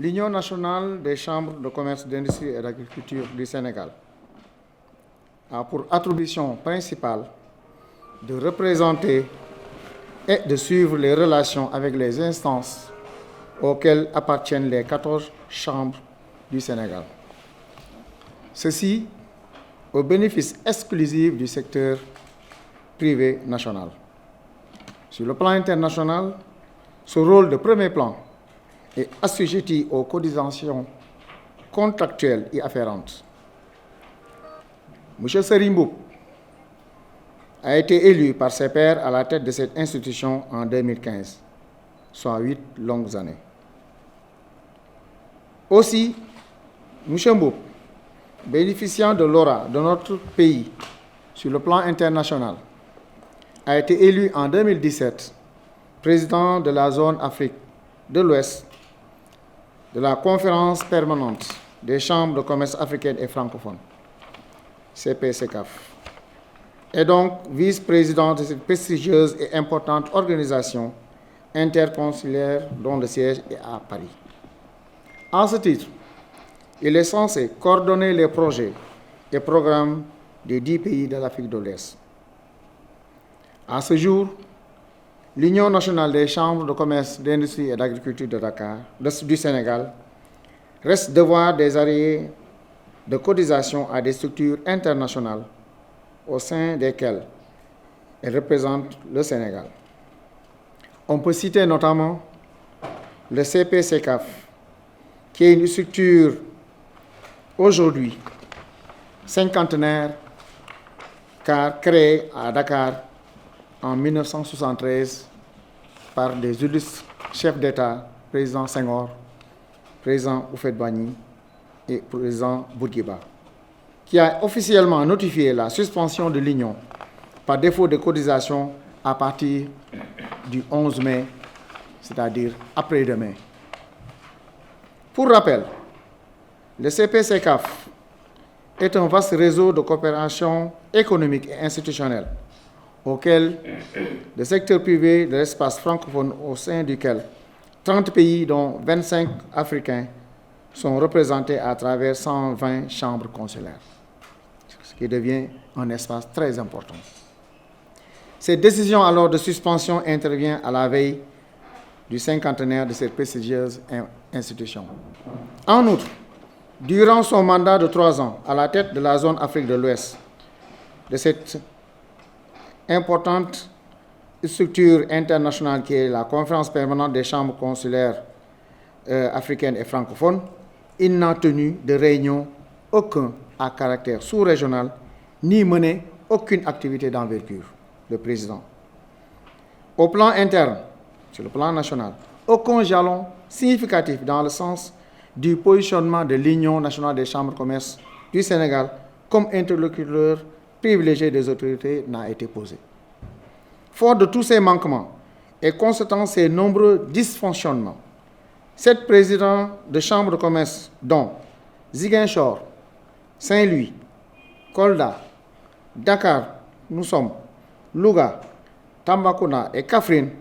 L'Union nationale des chambres de commerce, d'industrie et d'agriculture du Sénégal a pour attribution principale de représenter et de suivre les relations avec les instances auxquelles appartiennent les 14 chambres du Sénégal. Ceci au bénéfice exclusif du secteur privé national. Sur le plan international, ce rôle de premier plan est assujetti aux cotisations contractuelles et afférentes. M. Serimbou a été élu par ses pairs à la tête de cette institution en 2015, soit 8 longues années. Aussi, M. Mboup, bénéficiant de l'aura de notre pays sur le plan international, a été élu en 2017 président de la zone Afrique de l'Ouest de la conférence permanente des chambres de commerce africaines et francophones, CPCAF, et donc vice-président de cette prestigieuse et importante organisation interconsulaire dont le siège est à Paris. À ce titre, il est censé coordonner les projets et programmes des 10 pays de l'Afrique de l'Ouest. À ce jour, l'Union nationale des chambres de commerce, d'industrie et d'agriculture de Dakar, du Sénégal, reste devoir des arriérés de cotisation à des structures internationales au sein desquelles elle représente le Sénégal. On peut citer notamment le CPCAF, qui est une structure aujourd'hui cinquantenaire, car créée à Dakar en 1973 par des illustres chefs d'État, président Senghor, président Houphouët-Boigny et président Bourguiba, qui a officiellement notifié la suspension de l'Union par défaut de cotisation à partir du 11 mai, c'est-à-dire après-demain. Pour rappel, le CPCAF est un vaste réseau de coopération économique et institutionnelle auquel le secteur privé de l'espace francophone au sein duquel 30 pays, dont 25 africains, sont représentés à travers 120 chambres consulaires, ce qui devient un espace très important. Cette décision alors de suspension intervient à la veille du cinquantenaire de cette prestigieuse institution. En outre, durant son mandat de 3 ans à la tête de la zone Afrique de l'Ouest, de cette importante structure internationale qui est la conférence permanente des chambres consulaires africaines et francophones, il n'a tenu de réunion aucun à caractère sous-régional, ni mené aucune activité d'envergure, le président. Au plan interne, sur le plan national, aucun jalon significatif dans le sens du positionnement de l'Union nationale des chambres de commerce du Sénégal comme interlocuteur privilégié des autorités n'a été posé. Fort de tous ces manquements et constatant ces nombreux dysfonctionnements, 7 présidents de chambres de commerce, dont Ziguinchor, Saint-Louis, Kolda, Dakar, nous sommes, Louga, Tambacounda et Kaffrine,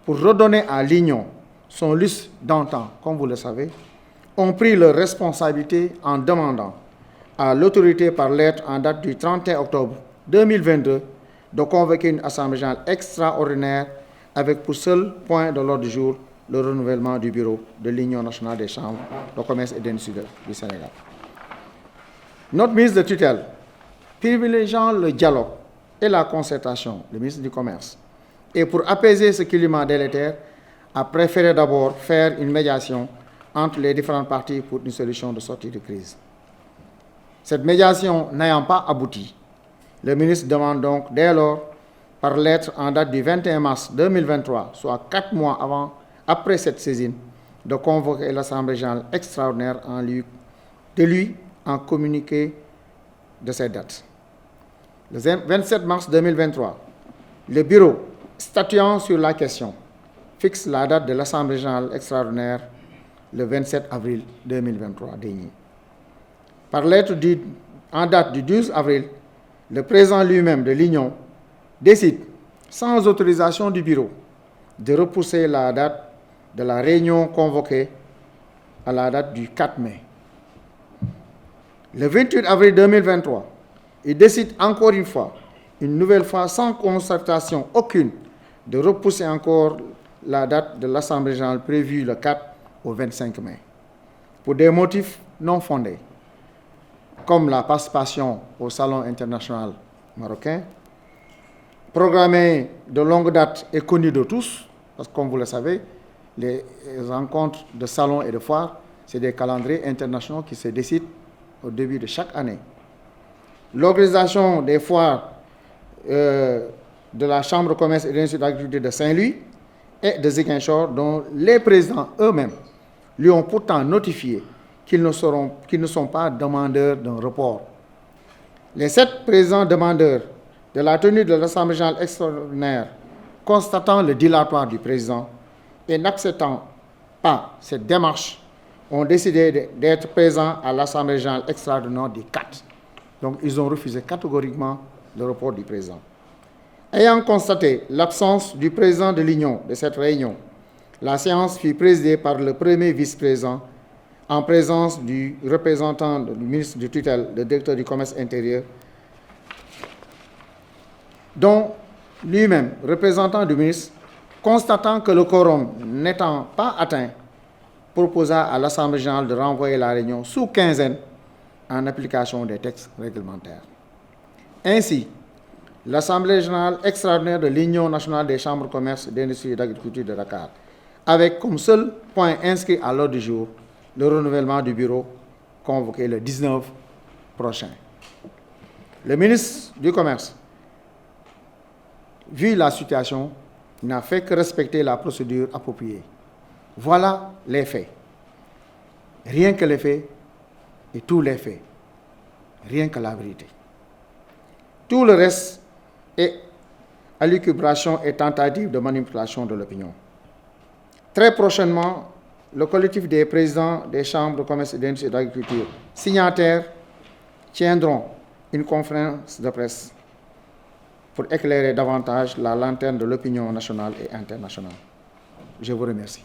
pour redonner à l'Union son lustre d'antan, comme vous le savez, ont pris leurs responsabilités en demandant à l'autorité par lettre en date du 31 octobre 2022 de convoquer une assemblée générale extraordinaire avec pour seul point de l'ordre du jour le renouvellement du bureau de l'Union nationale des chambres de commerce et d'industrie du Sénégal. Notre ministre de tutelle, privilégiant le dialogue et la concertation, le ministre du Commerce, et pour apaiser ce climat délétère, a préféré d'abord faire une médiation entre les différentes parties pour une solution de sortie de crise. Cette médiation n'ayant pas abouti, le ministre demande donc dès lors, par lettre en date du 21 mars 2023, soit 4 mois après cette saisine, de convoquer l'Assemblée générale extraordinaire de lui en communiqué de cette date. Le 27 mars 2023, le bureau, statuant sur la question, fixe la date de l'Assemblée générale extraordinaire le 27 avril 2023 dernier. Par lettre en date du 12 avril, le président lui-même de l'Union décide, sans autorisation du bureau, de repousser la date de la réunion convoquée à la date du 4 mai. Le 28 avril 2023, il décide encore une nouvelle fois, sans concertation aucune, de repousser encore la date de l'Assemblée générale prévue le 4 au 25 mai, pour des motifs non fondés, comme la participation au Salon international marocain, programmé de longue date et connu de tous, parce que comme vous le savez, les rencontres de salons et de foires, c'est des calendriers internationaux qui se décident au début de chaque année. L'organisation des foires de la Chambre de commerce et d'industrie d'agriculture de Saint-Louis et de Ziguinchor, dont les présidents eux-mêmes lui ont pourtant notifié qu'ils ne sont pas demandeurs d'un report. Les 7 présidents demandeurs de la tenue de l'Assemblée générale extraordinaire, constatant le dilatoire du président et n'acceptant pas cette démarche, ont décidé d'être présents à l'Assemblée générale extraordinaire des 4. Donc, ils ont refusé catégoriquement le report du président. Ayant constaté l'absence du président de l'Union de cette réunion, la séance fut présidée par le premier vice-président en présence du représentant du ministre du tutelle, le directeur du commerce intérieur, dont lui-même, représentant du ministre, constatant que le quorum n'étant pas atteint, proposa à l'Assemblée générale de renvoyer la réunion sous quinzaine en application des textes réglementaires. Ainsi, l'Assemblée générale extraordinaire de l'Union nationale des chambres de commerce, d'industrie et d'agriculture de Dakar, avec comme seul point inscrit à l'ordre du jour le renouvellement du bureau convoqué le 19 prochain. Le ministre du Commerce, vu la situation, n'a fait que respecter la procédure appropriée. Voilà les faits. Rien que les faits et tous les faits. Rien que la vérité. Tout le reste est élucubration et tentative de manipulation de l'opinion. Très prochainement, le collectif des présidents des chambres de commerce et d'industrie et d'agriculture signataires tiendront une conférence de presse pour éclairer davantage la lanterne de l'opinion nationale et internationale. Je vous remercie.